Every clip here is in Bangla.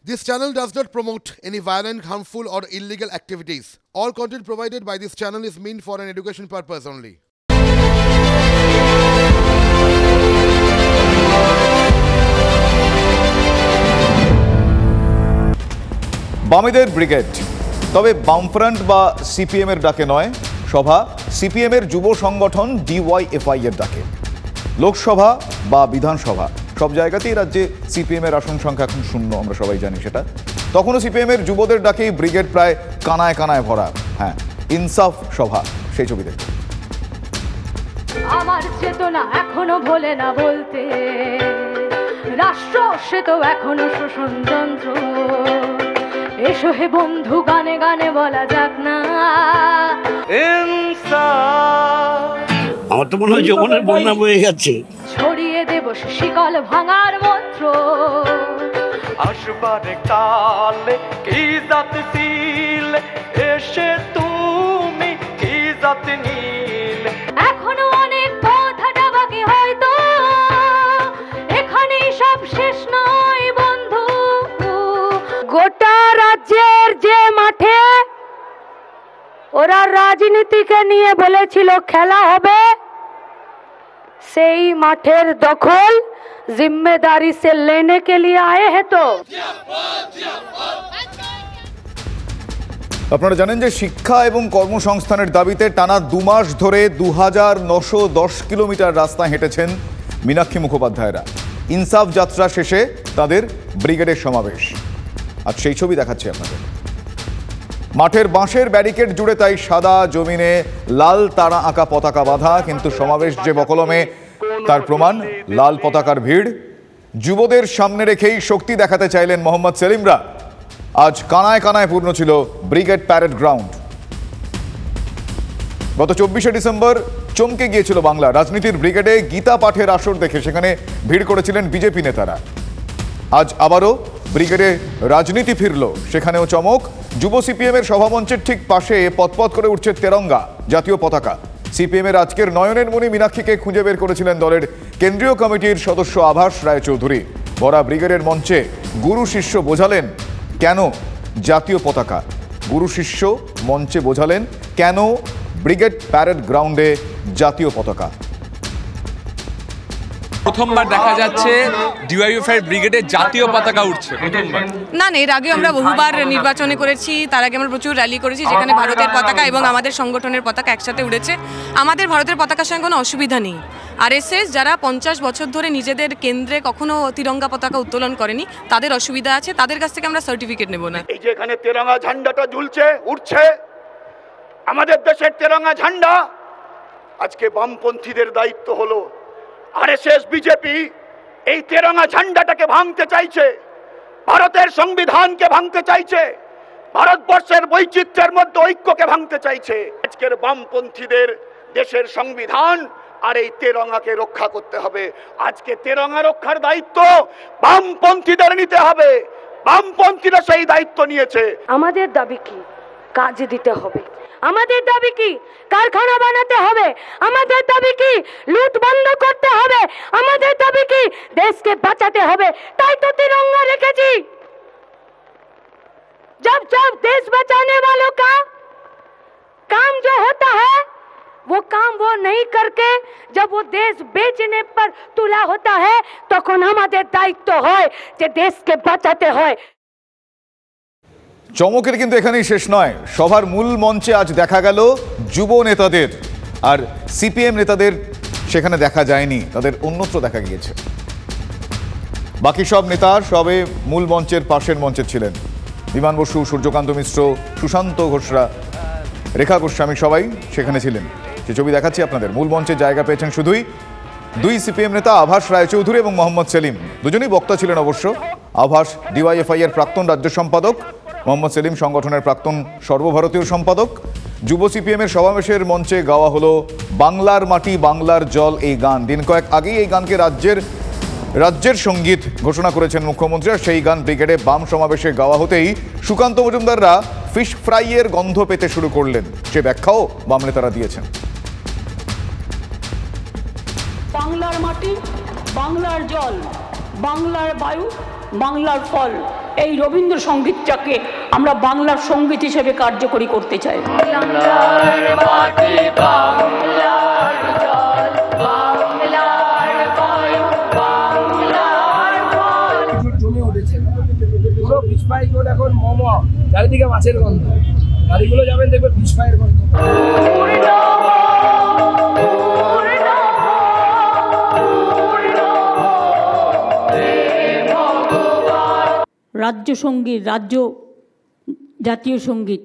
This channel does not promote any violent, harmful, or illegal activities. All content provided by this channel is meant for an education purpose only. বামেদের ব্রিগেড, তবে বামফ্রন্ট বা সিপিএম এর ডাকে নয়, সভা সিপিএম এর যুব সংগঠন ডিওয়াইএফআই এর ডাকে। লোকসভা বা বিধানসভা সব জায়গাতেই রাজ্যে সিপিএম এর আসন সংখ্যা এখন শূন্য, আমরা সবাই জানি সেটা। তখনও সিপিএম এর যুবদের ডাকেই ব্রিগেড প্রায় কানায় কানায় ভরা। হ্যাঁ, ইনসাফ সভা, সেই ছবি দেখুন। আমার চেতনা এখনো ভোলে না বলতে, রাষ্ট্র সে তো এখনো শোষণযন্ত্র। এসো হে বন্ধু, গানে গানে বলা যাক না আমার তো মনে হয় যৌবনের বন্যা বয়ে গেছে। ছড়িয়ে দেব শিকল ভাঙার মন্ত্র। আসবার কালে কি জাত ছিল, এসে তুমি কি জাত নীল। এখনো অনেক কথাটা বাকি, হয়তো এখানেই সব শেষ নয় বন্ধু। গোটা রাজ্যের যে মাঠে ওরা রাজনীতিকে নিয়ে বলেছিল খেলা হবে, সেই মাঠের দখল जिम्मेदारी से लेने के लिए आए हैं। तो আপনারা জানেন যে শিক্ষা এবং কর্মসংস্থানের দাবিতে টানা 2 মাস ধরে 2910 কিলোমিটার রাস্তা হেঁটেছেন মীনাক্ষী মুখোপাধ্যায়রা। ইনসাফ যাত্রা শেষে তাদের ব্রিগেডের সমাবেশ, আর সেই ছবি দেখাচ্ছি আপনাদের। মাঠের বাঁশের ব্যারিকেড জুড়ে তাই সাদা জমিনে লাল তারা আঁকা পতাকা বাঁধা, কিন্তু সমাবেশ যে বকলমে তার প্রমাণ লাল পতাকার ভিড়। যুবদের সামনে রেখেই শক্তি দেখাতে চাইলেন মোহাম্মদ সেলিমরা। আজ কানায় কানায় পূর্ণ ছিল ব্রিগেড প্যারেড গ্রাউন্ড। গত 24শে ডিসেম্বর চমকে গিয়েছিল বাংলা। রাজনীতির ব্রিগেডে গীতা পাঠের আসর দেখে সেখানে ভিড় করেছিলেন বিজেপি নেতারা। আজ আবারও ব্রিগেডে রাজনীতি ফিরল, সেখানেও চমক। যুব সিপিএম এর সভামঞ্চের ঠিক পাশে পথপথ করে উঠছে তেরঙ্গা, জাতীয় পতাকা। সিপিএম এর আজকের নয়নের মণি মীনাক্ষীকে খুঁজে বের করেছিলেন দলের কেন্দ্রীয় কমিটির সদস্য আভাস রায়চৌধুরী। ভরা ব্রিগেডের মঞ্চে গুরু শিষ্য বোঝালেন কেন জাতীয় পতাকা। গুরু শিষ্য মঞ্চে বোঝালেন কেন ব্রিগেড প্যারেড গ্রাউন্ডে জাতীয় পতাকা। প্রথমবার দেখা যাচ্ছে ডিওয়াইএফআই ব্রিগেডে জাতীয় পতাকা উঠছে প্রথমবার। না, এর আগে আমরা বহুবার নির্বাচনে করেছি, তার আগে আমরা প্রচুর র্যালি করেছি যেখানে ভারতের পতাকা এবং আমাদের সংগঠনের পতাকা একসাথে উড়েছে। আমাদের ভারতের পতাকার সঙ্গে কোনো অসুবিধা নেই। আরএসএস যারা 50 বছর ধরে নিজেদের কেন্দ্রে কখনো তিরঙ্গা পতাকা উত্তোলন করেনি, তাদের অসুবিধা আছে, তাদের কাছ থেকে আমরা সার্টিফিকেট নেব না। এই যে এখানে তিরঙ্গা ঝান্ডাটা ঝুলছে, উঠছে, আমাদের দেশের তিরঙ্গা ঝান্ডা। আজকে বামপন্থীদের দায়িত্ব হলো আরএসএস বিজেপি এই তেরঙ্গা ঝান্ডাটাকে ভাঙতে চাইছে, ভারতের সংবিধানকে ভাঙতে চাইছে, ভারতবর্ষের বৈচিত্র্যের মধ্যে ঐক্যকে ভাঙতে চাইছে। আজকের বামপন্থীদের দেশের সংবিধান আর এই তেরঙ্গাকে রক্ষা করতে হবে। আজকে তেরঙ্গা রক্ষার দায়িত্ব বামপন্থীদের নিতে হবে। বামপন্থীরা সেই দায়িত্ব নিয়েছে। আমাদের দাবি কি? কাজ দিতে হবে। আমাদের দাবি কি? কারখানা বানাতে হবে। আমাদের দাবি কি? লুট বন্ধ করতে হবে। আমাদের দাবি কি? দেশকে বাঁচাতে হবে। তাই তো तिरंगा রেখেছি। जब जब देश बचाने वालों का काम जो होता है, वो काम वो नहीं करके जब वो देश बेचने पर तुला होता है, তখন আমাদের দায়িত্ব হয় যে দেশকে বাঁচাতে হয়। চমকের কিন্তু এখানেই শেষ নয়। সভার মূল মঞ্চে আজ দেখা গেল যুব নেতাদের, আর সিপিএম নেতাদের সেখানে দেখা যায়নি, তাদের অন্যত্র দেখা গিয়েছে। বাকি সব নেতা সবে মূল মঞ্চের পাশের মঞ্চে ছিলেন। বিমান বসু, সূর্যকান্ত মিশ্র, সুশান্ত ঘোষরা, রেখা গোস্বামী সবাই সেখানে ছিলেন। সে ছবি দেখাচ্ছি আপনাদের। মূল মঞ্চে জায়গা পেয়েছেন শুধুই 2 সিপিএম নেতা আভাস রায়চৌধুরী এবং মোহাম্মদ সেলিম। দুজনেই বক্তা ছিলেন অবশ্য। আভাস ডিওয়াইএফআই এর প্রাক্তন রাজ্য সম্পাদক, মোহাম্মদ সেলিম সংগঠনের প্রাক্তন সর্বভারতীয় সম্পাদক। যুব সিপিএম এর সমাবেশের মঞ্চে গাওয়া হলো বাংলার মাটি বাংলার জল এই গান। দিন কয়েক আগেই এই গানকে রাজ্যের সঙ্গীত ঘোষণা করেছেন মুখ্যমন্ত্রী। আর সেই গান ব্রিগেডে বাম সমাবেশে গাওয়া হতেই সুকান্ত মজুমদাররা ফিশ ফ্রাইয়ের গন্ধ পেতে শুরু করলেন। সে ব্যাখ্যাও বাম নেতারা দিয়েছেন। বাংলার মাটি বাংলার জল বাংলার বায়ু বাংলার ফল এই রবীন্দ্রসঙ্গীতটাকে আমরা বাংলার সঙ্গীত হিসেবে কার্যকরী করতে চাই। জমে উঠেছে পুরো ফিশ ফ্রাই রোড এখন মোমো, চারিদিকে মাছের গন্ধ, গাড়িগুলো যাবেন দেখবে ফিশ ফ্রাইয়ের গন্ধ। রাজ্য সঙ্গীত, জাতীয় সঙ্গীত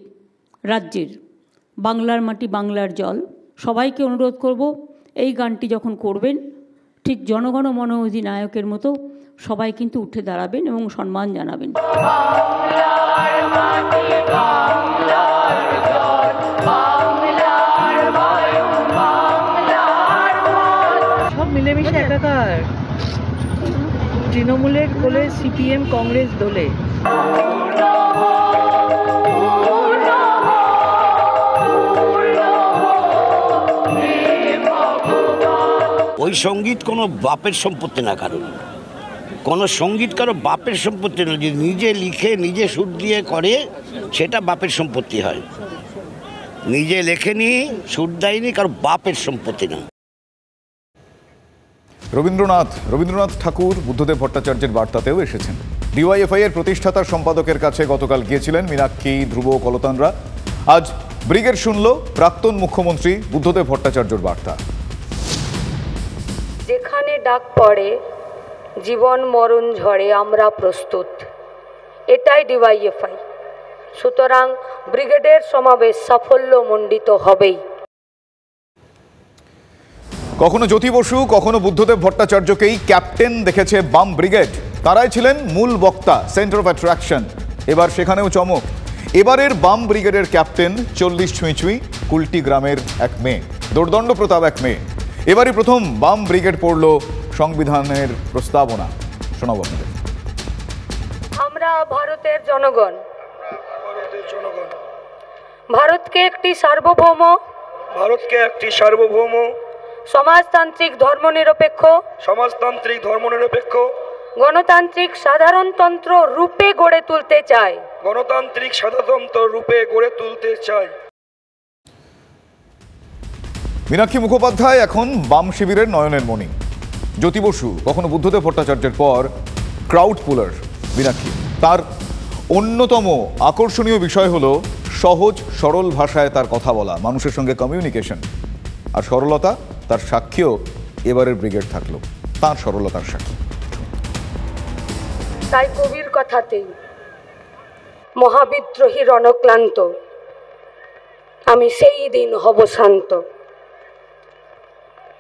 রাজ্যের বাংলার মাটি বাংলার জল, সবাইকে অনুরোধ করব এই গানটি যখন করবেন ঠিক জনগণ মন অধিনায়কের মতো সবাই কিন্তু উঠে দাঁড়াবেন এবং সম্মান জানাবেন। সব মিলেমিশে একাকার, তৃণমূলের কোলে সিপিএম, কংগ্রেস দোলে। ওই সঙ্গীত কোনো বাপের সম্পত্তি না, কোনো সঙ্গীত কারো বাপের সম্পত্তি না। যে নিজে লিখে নিজে সুর দিয়ে করে সেটা বাপের সম্পত্তি হয়। নিজে লেখেনি, সুর দেয়নি, কারো বাপের সম্পত্তি না। রবীন্দ্রনাথ ঠাকুর বুদ্ধদেব ভট্টাচার্যের বার্তাতেও এসেছেন। ডিওয়াইএফআই এর প্রতিষ্ঠাতা সম্পাদকের কাছে গতকাল গিয়েছিলেন মীনাক্ষী, ধ্রুব, কলতানরা। আজ ব্রিগেড শুনল প্রাক্তন মুখ্যমন্ত্রী বুদ্ধদেব ভট্টাচার্যর বার্তা। যেখানে ডাক পড়ে জীবন মরণ ঝড়ে আমরা প্রস্তুত, এটাই ডিওয়াইএফআই। সুতরাং ব্রিগেডের সমাবেশ সাফল্যমণ্ডিত হবেই। কখনো জ্যোতি বসু, কখনো বুদ্ধদেব ভট্টাচার্যকেই ক্যাপ্টেন দেখেছে বাম ব্রিগেড। তারাই ছিলেন মূল বক্তা, সেন্টার অফ অ্যাট্রাকশন। এবার সেখানেও চমক। এবারের বাম ব্রিগেডের ক্যাপ্টেন 40 ছুঁই কুলটি গ্রামের এক মেয়ে, দোর্দণ্ড প্রতাপ এক মেয়ে। এবারই প্রথম বাম ব্রিগেড পড়ল সংবিধানের প্রস্তাবনা। শোনাব আপনাদের। আমরা ভারতের জনগণ ভারতকে একটি সার্বভৌম সমাজতান্ত্রিক ধর্মনিরপেক্ষ গণতান্ত্রিক সাধারণতন্ত্র রূপে গড়ে তুলতে চাই। মীনাক্ষী মুখোপাধ্যায় এখন বাম শিবিরের নয়নের মণি। জ্যোতি বসু কখনো বুদ্ধদেব ভট্টাচার্যের পর ক্রাউড পুলার মীনাক্ষী। তার অন্যতম আকর্ষণীয় বিষয় হলো সহজ সরল ভাষায় তার কথা বলা, মানুষের সঙ্গে কমিউনিকেশন। আর সরলতা, তার সাক্ষীও এবারের ব্রিগেড থাকলো, তার সরলতার সাক্ষী। তাই কবির কথাতেই মহাবিদ্রোহী রণক্লান্ত, আমি সেই দিন হব শান্ত,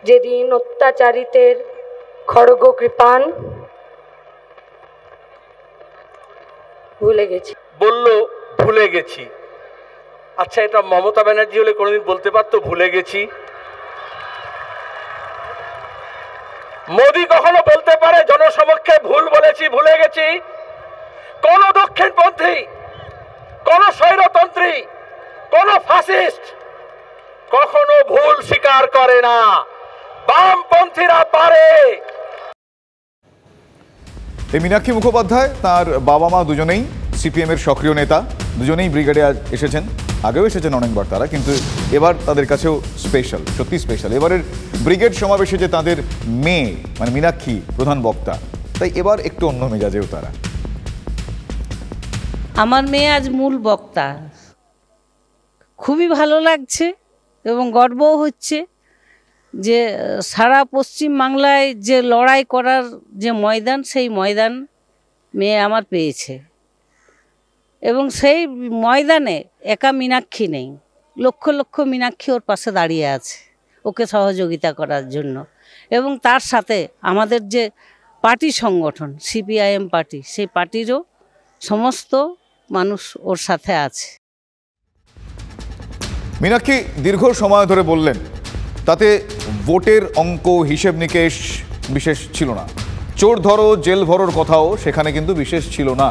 যেদিন অত্যাচারিতের খড়গ কৃপান ভুলে গেছি। ভুলে গেছি। আচ্ছা, এটা মমতা ব্যানার্জি হলে কোনোদিন বলতে পারতো ভুলে গেছি? মোদি কখনো বলতে পারে জনসমক্ষে ভুল বলেছি, ভুলে গেছি? কোন দক্ষিণপন্থী, কোন স্বৈরতন্ত্রী, কোন ফ্যাসিস্ট কখনো ভুল স্বীকার করে না, বামপন্থীরা পারে। এই মীনাক্ষী মুখোপাধ্যায়, তার বাবা মা দুজনেই সিপিএম এর সক্রিয় নেতা, দুজনেই ব্রিগেডে আজ এসেছেন। আগেও এসেছেন অনেকবার তারা, কিন্তু এবার তাদের কাছেও স্পেশাল, সত্যি স্পেশাল। এবারের ব্রিগেড সমাবেশে যে তাদের মেয়ে মানে মীনাক্ষী প্রধান বক্তা, তাই এবার একটু অন্য মেজাজেও তারা। আমার মেয়ে আজ মূল বক্তা, খুবই ভালো লাগছে এবং গর্বও হচ্ছে যে সারা পশ্চিম বাংলায় যে লড়াই করার যে ময়দান, সেই ময়দান মেয়ে আমার পেয়েছে। এবং সেই ময়দানে একা মীনাক্ষী নেই, লক্ষ লক্ষ মীনাক্ষী ওর পাশে দাঁড়িয়ে আছে ওকে সহযোগিতা করার জন্য। এবং তার সাথে আমাদের যে পার্টি সংগঠন সিপিআইএম পার্টি, সেই পার্টিরও সমস্ত মানুষ ওর সাথে আছে। মীনাক্ষী দীর্ঘ সময় ধরে বললেন, তাতে ভোটের অঙ্ক হিসেব নিকেশ বিশেষ ছিল না। চোর ধরো জেল ভরোর কথাও সেখানে কিন্তু বিশেষ ছিল না,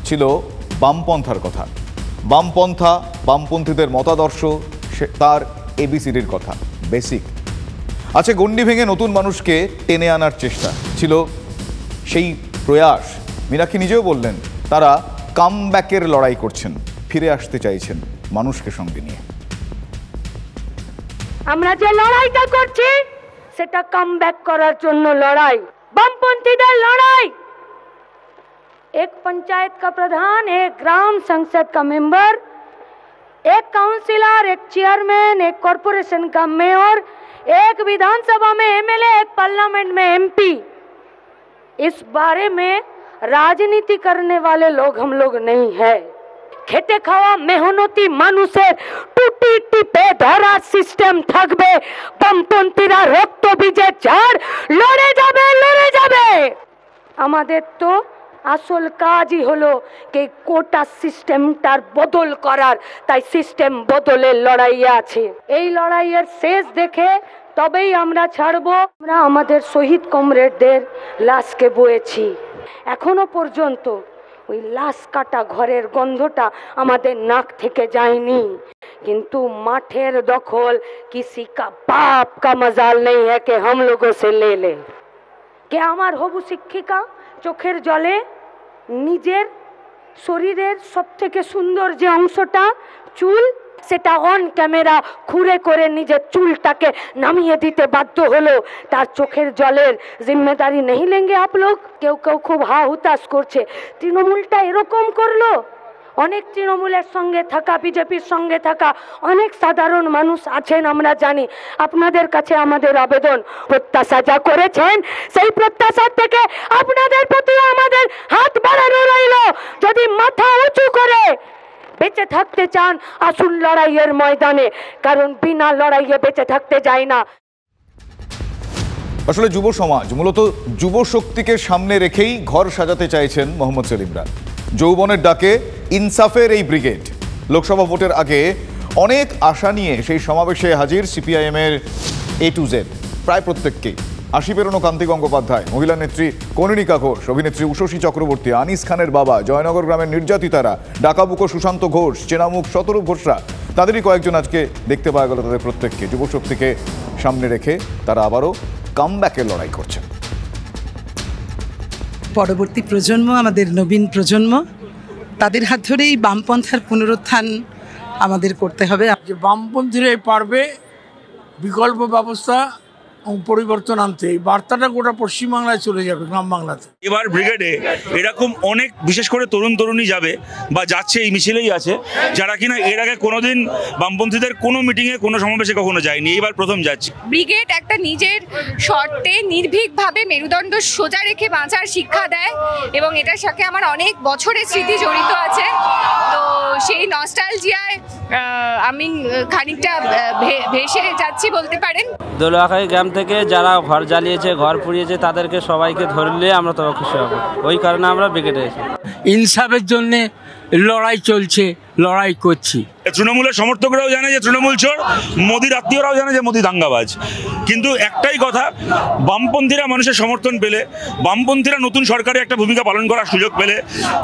ছিল বামপন্থার কথা। বামপন্থা, বামপন্থীদের মতাদর্শ, তার এবিসিডির কথা, বেসিক আছে। গণ্ডি ভেঙে নতুন মানুষকে টেনে আনার চেষ্টা ছিল সেই প্রয়াস। মীনাক্ষী নিজেও বললেন তারা কামব্যাকের লড়াই করছেন, ফিরে আসতে চাইছেন মানুষকে সঙ্গে নিয়ে। আমরা যে লড়াইটা করছি সেটা কামব্যাক করার জন্য লড়াই, বামপন্থীদের লড়াই। एक पंचायत का प्रधान, एक ग्राम संसद का मेंबर, एक काउंसिलर, एक चेयरमैन, एक कॉरपोरेशन का मेयर, एक विधानसभा में एमएलए, एक पार्लियामेंट में एमपी, इस बारे में राजनीति करने वाले लोग हम लोग नहीं है। খেটে খাওয়া মেহনতি মানুষের টুটি টিপে ধরা সিস্টেম থাকবে, বামপন্থীরা রক্ত বীজের ঝড় লড়ে যাবে। আমাদের তো আসল কাজই হলো কি কোটা সিস্টেমটার বদল করার, তাই সিস্টেম বদলের লড়াই আছে। এই লড়াইয়ের শেষ দেখে তবেই আমরা ছাড়বো। আমরা আমাদের শহীদ কমরেডদের লাশকে বয়েছি, এখনো পর্যন্ত ওই লাশ কাটা ঘরের গন্ধটা আমাদের নাক থেকে যায়নি, কিন্তু মাঠের দখল किसी का बाप का मजाल नहीं है कि हम लोगों से ले ले। কে আমার হবু শিক্ষিকা চোখের জলে নিজের শরীরের সবথেকে সুন্দর যে অংশটা চুল, সেটা অন ক্যামেরা খুঁড়ে করে নিজের চুলটাকে নামিয়ে দিতে বাধ্য হলো, তার চোখের জলের জিম্মেদারি নেই লেঙ্গে আপ লোক। কেউ কেউ খুব হা হুতাশ করছে, তৃণমূলটা এরকম করলো। অনেক তৃণমূলের সঙ্গে থাকা, বিজেপির সঙ্গে থাকা অনেক সাধারণ মানুষ আছেন, আমরা জানি। আপনাদের কাছে আমাদের আবেদন, প্রত্যাশা যা করেছেন সেই প্রত্যাশার থেকে আপনাদের প্রতি আমাদের হাত বাড়ানো রইল। যদি মাথা উঁচু করে বেঁচে থাকতে চান আসুন লড়াইয়ের ময়দানে, কারণ বিনা লড়াইয়ে বেঁচে থাকতে যায় না। আসলে যুব সমাজ মূলত যুব শক্তিকে সামনে রেখেই ঘর সাজাতে চাইছেন মোহাম্মদ সেলিমরা। যৌবনের ডাকে ইনসাফের এই ব্রিগেড লোকসভা ভোটের আগে অনেক আশা নিয়ে সেই সমাবেশে হাজির সিপিআইএমের A to Z প্রায় প্রত্যেককেই। 80 পেরোনো কান্তি গঙ্গোপাধ্যায়, মহিলা নেত্রী কনিনিকা ঘোষ, অভিনেত্রী উষসী চক্রবর্তী, আনিস খানের বাবা, জয়নগর গ্রামের নির্যাতিতারা, ডাকাবুকো সুশান্ত ঘোষ, চেনামুখ শতরূপ ঘোষরা, তাদেরই কয়েকজন আজকে দেখতে পাওয়া গেল। তাদের প্রত্যেককে যুবশক্তিকে সামনে রেখে তারা আবারও কামব্যাকের লড়াই করছেন। পরবর্তী প্রজন্ম, আমাদের নবীন প্রজন্ম, তাদের হাত ধরেই বামপন্থার পুনরুত্থান আমাদের করতে হবে। যে বামপন্থীরাই পারবে বিকল্প ব্যবস্থা পরিবর্তন আনতে, এই বার্তাটা গোটা পশ্চিমবাংলায় চলে যাবে, গ্রাম বাংলাতে। এবার ব্রিগেডে এরকম অনেক বিশেষ করে তরুণ তরুণী যাবে বা যাচ্ছে, এই মিছিলেই আছে, যারা কিনা এর আগে কোনোদিন বামপন্থীদের কোনো মিটিংয়ে কোনো সমাবেশে কখনো যায়নি, এবার প্রথম যাচ্ছে। ব্রিগেড একটা নিজের শর্তে নির্ভীকভাবে মেরুদণ্ড সোজা রেখে বাঁচার শিক্ষা দেয় এবং এটার সাথে আমার অনেক বছরের স্মৃতি জড়িত আছে। তো সেই নস্টালজিয়ায় আমি খানিকটা ভেসে যাচ্ছি বলতে পারেন। দোলাখাই গ্রাম থেকে যারা ঘর জ্বালিয়েছে, ঘর পুড়িয়েছে, তাদেরকে সবাইকে ধরলে আমরা তো খুশি হব। ওই কারণে আমরা ব্রিগেডে এসেছি। ইনসাফের জন্য লড়াই চলছে, লড়াই করছি। তৃণমূলের সমর্থকরাও জানে যে তৃণমূল চোর, মোদির আত্মীয়রাও জানে যে মোদি দাঙ্গাবাজ। কিন্তু একটাই কথা, বামপন্থীরা মানুষের সমর্থন পেলে, বামপন্থীরা নতুন সরকারে একটা ভূমিকা পালন করার সুযোগ পেলে,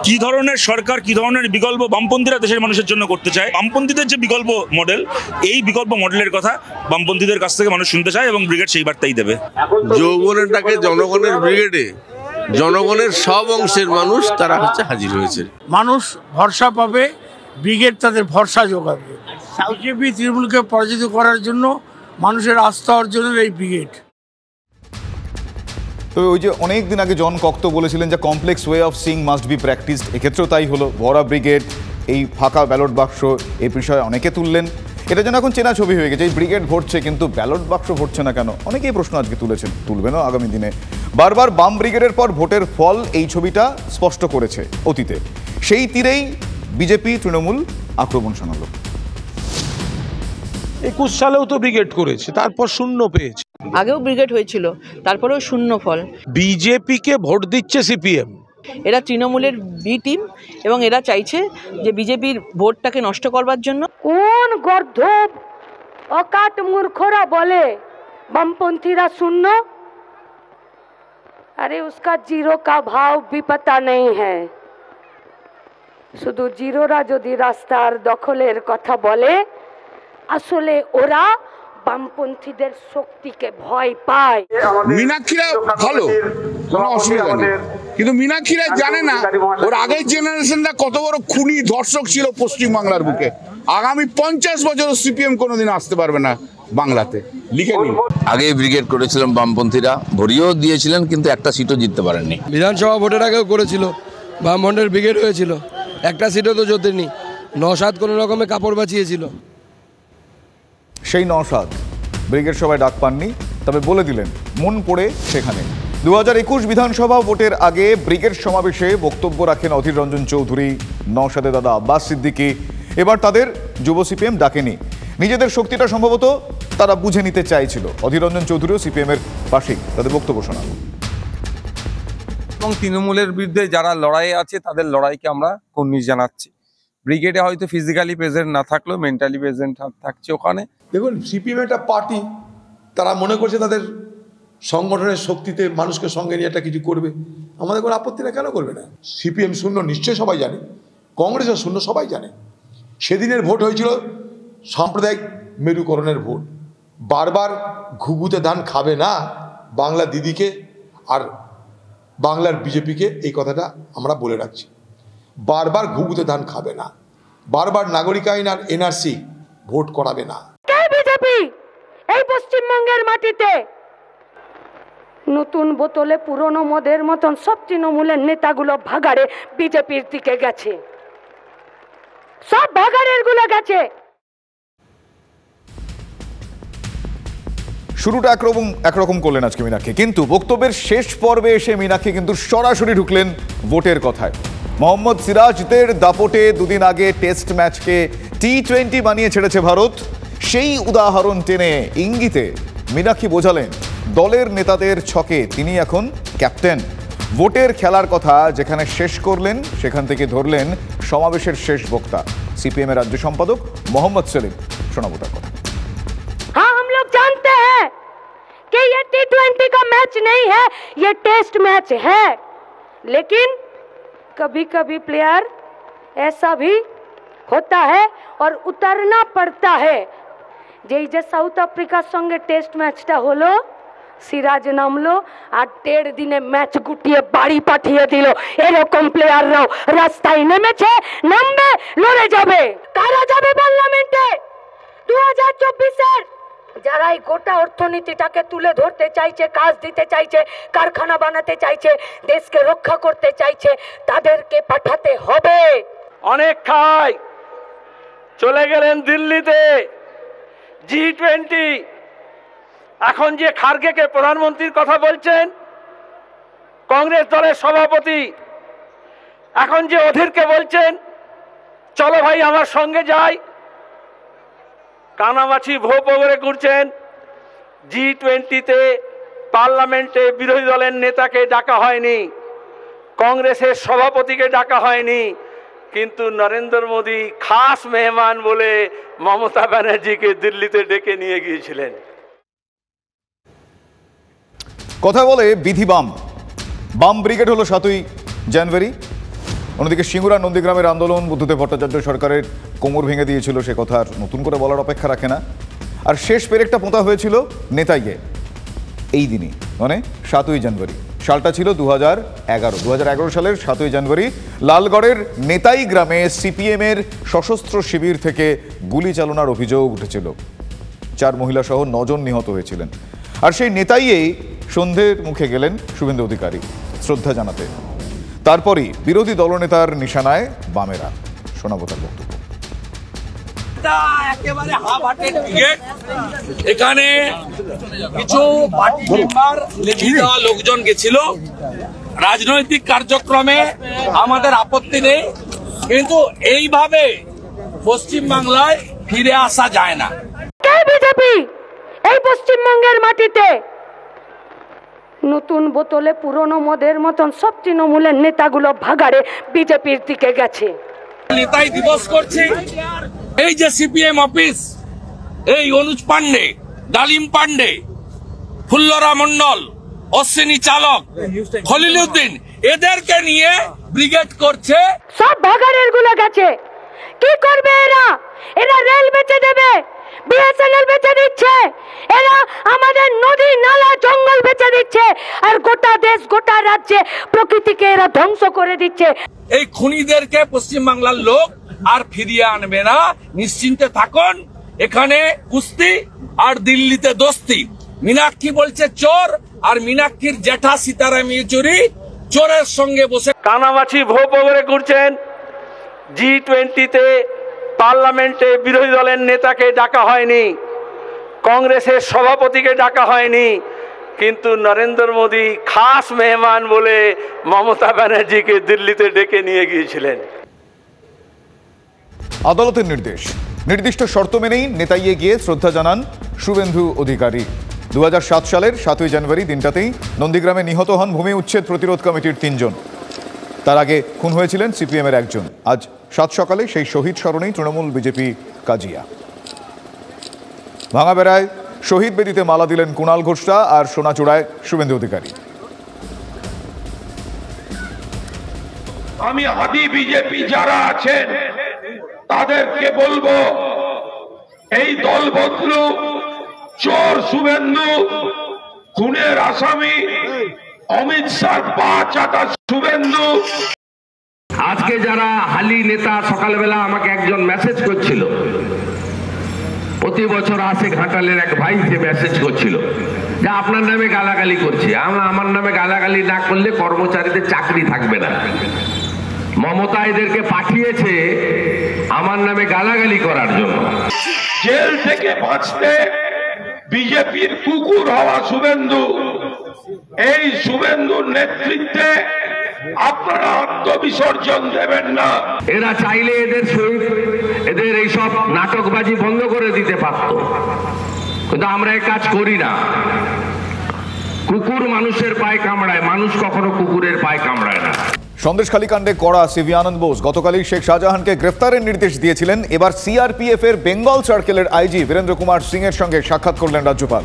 কি ধরনের সরকার, কি ধরনের বিকল্প বামপন্থীরা দেশের মানুষের জন্য করতে চায়, বামপন্থীদের যে বিকল্প মডেল, এই বিকল্প মডেলের কথা বামপন্থীদের কাছ থেকে মানুষ শুনতে চায় এবং ব্রিগেড সেই বার্তাই দেবে। যৌবনের ডাকে জনগণের ব্রিগেডে জনগণের সব অংশের মানুষ তারা হাজির হয়েছে। মানুষ ভরসা পাবে, ব্রিগেড তাদের ভরসা যোগাবে। বিজেপি তৃণমূলকে পরাজিত করার জন্য মানুষের আস্থা অর্জনের এই ব্রিগেড। তো ওই যে অনেক দিন আগে জন কক্ত বলেছিলেন যে complex way of seeing must be practised, এক্ষেত্রেও তাই হলো। ভরা ব্রিগেড, এই ফাঁকা ব্যালট বাক্স, এই বিষয়ে অনেকে তুললেন। এটা যেন এখন চেনা ছবি হয়ে গেছে। এই ব্রিগেড ভরছে কিন্তু ব্যালট বাক্স ভরছে না কেন? অনেকেই প্রশ্ন আজকে তুলেছেন, তুলবেনও আগামী দিনে। বারবার বাম ব্রিগেডের পর ভোটের ফল এই ছবিটা স্পষ্ট করেছে অতীতে। সেই তীরেই বিজেপি তৃণমূল আক্রমণ শোনালো। 21 সালেও তো ব্রিগেড করেছে, তারপর শূন্য পেয়েছে। আগেও ব্রিগেড হয়েছিল, তারপরেও শূন্য ফল। বিজেপিকে ভোট দিচ্ছে সিপিএম। এরা তৃণমূলের বি টিম এবং এরা চাইছে যে বিজেপির ভোটটাকে নষ্ট করবার জন্য। কোন গর্ধব অকাট মূর্খরা বলে বামপন্থীরা শূন্য? अरे उसका जीरो का भाव भी पता नहीं है। শুধু জিরোরা যদি রাস্তার দখলের কথা বলে, আসলে ওরা বামপন্থীদের শক্তিকে ভয় পায়। মীনাক্ষীরা ভালো, কোনো অসুবিধা নেই। কিন্তু মীনাক্ষীরা জানে না ওর আগের জেনারেশনটা কত বড় খুনি ধর্ষক ছিল পশ্চিমবাংলার বুকে। আগামী 50 বছর সিপিএম কোনোদিন আসতে পারবে না বাংলাতে, লিখে নিন। আগে ব্রিগেড করেছিলাম বামপন্থীরা, ভরিয়েও দিয়েছিলেন, কিন্তু একটা সিটও জিততে পারেননি। বিধানসভা ভোটের আগেও করেছিল, বামফ্রন্টের ব্রিগেড হয়েছিল, একটা সিটও তো জোটেনি। নওশাদ কোনো রকমে কাপড় বাঁচিয়েছিল। সেই নওশাদ ব্রিগেড সভায় ডাক পাননি, তবে বলে দিলেন মন পড়ে সেখানে। 2021 বিধানসভা ভোটের আগে ব্রিগেড সমাবেশে বক্তব্য রাখেন অধীর রঞ্জন চৌধুরী, নওশাদের দাদা আব্বাস সিদ্দিকী। এবার তাদের যুব সিপিএম ডাকেনি, নিজেদের শক্তিটা সম্ভবত তারা বুঝে নিতে চাইছিল। অধীর রঞ্জন চৌধুরীও সিপিএমের পাশেই, তাদের বক্তব্য শোনাব। এবং তৃণমূলের বিরুদ্ধে যারা লড়াইয়ে আছে তাদের লড়াইকে আমরা কর্নিশ জানাচ্ছি। ব্রিগেডে হয়তো ফিজিক্যালি প্রেজেন্ট না থাকলেও মেন্টালি প্রেজেন্ট থাকছে ওখানে। দেখুন, সিপিএম একটা পার্টি, তারা মনে করছে তাদের সংগঠনের শক্তিতে মানুষকে সঙ্গে নিয়ে একটা কিছু করবে, আমাদের কোনো আপত্তিটা কেন করবে না? সিপিএম শূন্য নিশ্চয় সবাই জানে, কংগ্রেসের শূন্য সবাই জানে। সেদিনের ভোট হয়েছিল সাম্প্রদায়িক মেরুকরণের ভোট। বারবার ঘুঘুতে ধান খাবে না বাংলা দিদিকে আর বাংলার বিজেপিকে, এই কথাটা আমরা বলে রাখছি। বারবার ঘুঘুতে ধান খাবে না, বারবার নাগরিক আইন আর এনআরসি ভোট করাবে না। বিজেপি এই পশ্চিমবঙ্গের মাটিতে নতুন বোতলে পুরনো মদের মতন সব তৃণমূলের নেতাগুলো ভাগাড়ে বিজেপির দিকে গেছে, সব ভাগাড়ের গুলো গেছে। শুরুটা একরকম করলেন আজকে মীনাক্ষী, কিন্তু বক্তব্যের শেষ পর্বে এসে মীনাক্ষী কিন্তু সরাসরি ঢুকলেন ভোটের কথায়। মোহাম্মদ সিরাজদের দাপটে দুদিন আগে টেস্ট ম্যাচকে T20 বানিয়ে ছেড়েছে ভারত। সেই উদাহরণ টেনে ইঙ্গিতে মীনাক্ষী বোঝালেন দলের নেতাদের ছকে তিনি এখন ক্যাপ্টেন। ভোটের খেলার কথা যেখানে শেষ করলেন সেখান থেকে ধরলেন সমাবেশের শেষ বক্তা সিপিএমের রাজ্য সম্পাদক মোহাম্মদ সেলিম। শোনাবো তার কথা। हाँ, हम लोग जानते हैं कि ये T20 का मैच नहीं है, ये टेस्ट मैच है। लेकिन कभी कभी प्लेयर ऐसा भी होता है और उतरना पड़ता है। যে সাউথ আফ্রিকার সঙ্গে টেস্ট ম্যাচটা হলো, সিরাজ নামলো আর 1.5 দিনে ম্যাচ গুটিয়ে বাড়ি পাঠিয়ে দিল। এরকম প্লেয়াররাও রাস্তায় নেমেছে, নামবে, লড়ে যাবে। কারা যাবে পার্লামেন্টে 2024-এর? যারা এই গোটা অর্থনীতিটাকে তুলে ধরতে চাইছে, কাজ দিতে চাইছে, কারখানা বানাতে চাইছে, দেশকে রক্ষা করতে চাইছে, তাদেরকে পাঠাতে হবে। অনেক খায় চলে গেলেন দিল্লিতে G20। এখন যে খার্গেকে প্রধানমন্ত্রীর কথা বলছেন, কংগ্রেস দলের সভাপতি, এখন যে অধীরকে বলছেন চলো ভাই আমার সঙ্গে যাই, কানামাছি ভো করে ঘুরছেন। G20-তে পার্লামেন্টে বিরোধী দলের নেতাকে ডাকা হয়নি, কংগ্রেসের সভাপতিকে ডাকা হয়নি, কিন্তু নরেন্দ্র মোদী খাস মেহমান বলে মমতা ব্যানার্জিকে দিল্লিতে ডেকে নিয়ে গিয়েছিলেন। কথা বলে বিধি বাম ব্রিগেড হলো 7ই জানুয়ারি। অন্যদিকে সিঙ্গুরা নন্দীগ্রামের আন্দোলন বুদ্ধদেব ভট্টাচার্য সরকারের কোমর ভেঙে দিয়েছিল, সে কথা আর নতুন করে বলার অপেক্ষা রাখে না। আর শেষ পেরেকটা পোঁতা হয়েছিল নেতাইয়ে এই দিনই, মানে 7ই জানুয়ারি। সালটা ছিল 2011 সালের 7ই জানুয়ারি। লালগড়ের নেতাই গ্রামে সিপিএমের সশস্ত্র শিবির থেকে গুলি চালনার অভিযোগ উঠেছিল। 4 মহিলা সহ 9 জন নিহত হয়েছিলেন। আর সেই নেতাইয়েই সন্ধ্যের মুখে গেলেন শুভেন্দু অধিকারী শ্রদ্ধা জানাতে। তারপরই বিরোধী দলনেতার নিশানায় বামেরা। শোনাবো তার বক্তব্য। এখানে কিছু পার্টি মেম্বার লিখে দেওয়া লোকজন গেছিল, রাজনৈতিক কার্যক্রমে আমাদের আপত্তি নেই, কিন্তু এইভাবে পশ্চিমবাংলায় ফিরে আসা যায় না। বিজেপি এই পশ্চিমবঙ্গের মাটিতে নতুন বোতলে পুরনো মদের মতন সব তৃণমূলের নেতাগুলো ভাগাড়ে বিজেপির দিকে গেছে। নেতাই দিবস করছি, এই যে সিপিএম অফিস, এই অনুজ পান্ডে, ডালিম পান্ডে, ফুল্লরা মন্ডল, অশ্বিনী চালক, খলিলউদ্দিন, এদেরকে নিয়ে ব্রিগেড করছে। সব ভাগাড়ের গুলো গেছে। কি করবে এরা? এরা রেল বেচে দেবে, বিএসএনএল বেচে দিচ্ছে, এরা আমাদের নদী নালা জঙ্গল বেচে দিচ্ছে, আর গোটা দেশ গোটা রাজ্যে প্রকৃতিকে এরা ধ্বংস করে দিচ্ছে। এই খুনিদেরকে পশ্চিমবাংলার লোক আর ফিরিয়ে আনবে না, নিশ্চিন্তে থাকুন। এখানে কুস্তি আর দিল্লিতে দোস্তি। মীনাক্ষী বলছে চোর, আর মীনাক্ষীর জ্যাঠা সীতারাম ইয়েচুরি চোরের সঙ্গে বসে কানামাছি ভোপগড়ে ঘুরছেন। G20-তে পার্লামেন্টে বিরোধী দলের নেতাকে ডাকা হয়নি, কংগ্রেসের সভাপতিকে ডাকা হয়নি, কিন্তু নরেন্দ্র মোদী খাস মেহমান বলে মমতা ব্যানার্জিকে দিল্লিতে ডেকে নিয়ে গিয়েছিলেন। আদালতের নির্দেশ, নির্দিষ্ট শর্ত মেনেই নেতাইয়ে গিয়ে শ্রদ্ধা জানান শুভেন্দু অধিকারী। 2007 সালের 7ই জানুয়ারি দিনটাতেই নন্দীগ্রামে নিহত হন ভূমি উচ্ছেদ প্রতিরোধ কমিটির 3 জন। তার আগে খুন হয়েছিলেন সিপিএমের একজন। আজ 7 সকালে সেই শহীদ স্মরণেই তৃণমূল বিজেপি কাজিয়া। ভাঙাবেড়ায় শহীদ বেদিতে মালা দিলেন কুণাল ঘোষরা আর সোনাচূড়ায় শুভেন্দু অধিকারী। আমি হাদি বিজেপি যারা আছেন তাদেরকে বলবো, এই দলবদলু চোর শুভেন্দু, খুনের আসামি অমিত শাহ পা চাটা শুভেন্দু। আজকে যারা হালি নেতা, সকালবেলা আমাকে একজন মেসেজ করছিল, প্রতি বছর আসে ঘাটালের এক ভাই, যে মেসেজ করছিল যে আপনার নামে গালাগালি করছে। আমার নামে গালাগালি না করলে কর্মচারীদের চাকরি থাকবে না। মমতা এদেরকে পাঠিয়েছে আমার নামে গালাগালি করার জন্য। জেল থেকে বাঁচতে বিজেপির কুকুর হওয়া শুভেন্দু, এই শুভেন্দুর নেতৃত্বে আপনারা আত্মবিসর্জন দেবেন না। এরা চাইলে এদের এইসব নাটকবাজি বন্ধ করে দিতে পারত, কিন্তু আমরা এই কাজ করি না। কুকুর মানুষের পায়ে কামড়ায়, মানুষ কখনো কুকুরের পায়ে কামড়ায় না। সন্দেশখালী কাণ্ডে কড়া সিভি আনন্দ বোস গতকালই শেখ শাহজাহানকে গ্রেফতারের নির্দেশ দিয়েছিলেন। এবার সিআরপিএফ এর বেঙ্গল সার্কেলের আইজি বীরেন্দ্র কুমার সিং এর সঙ্গে সাক্ষাৎ করলেন রাজ্যপাল।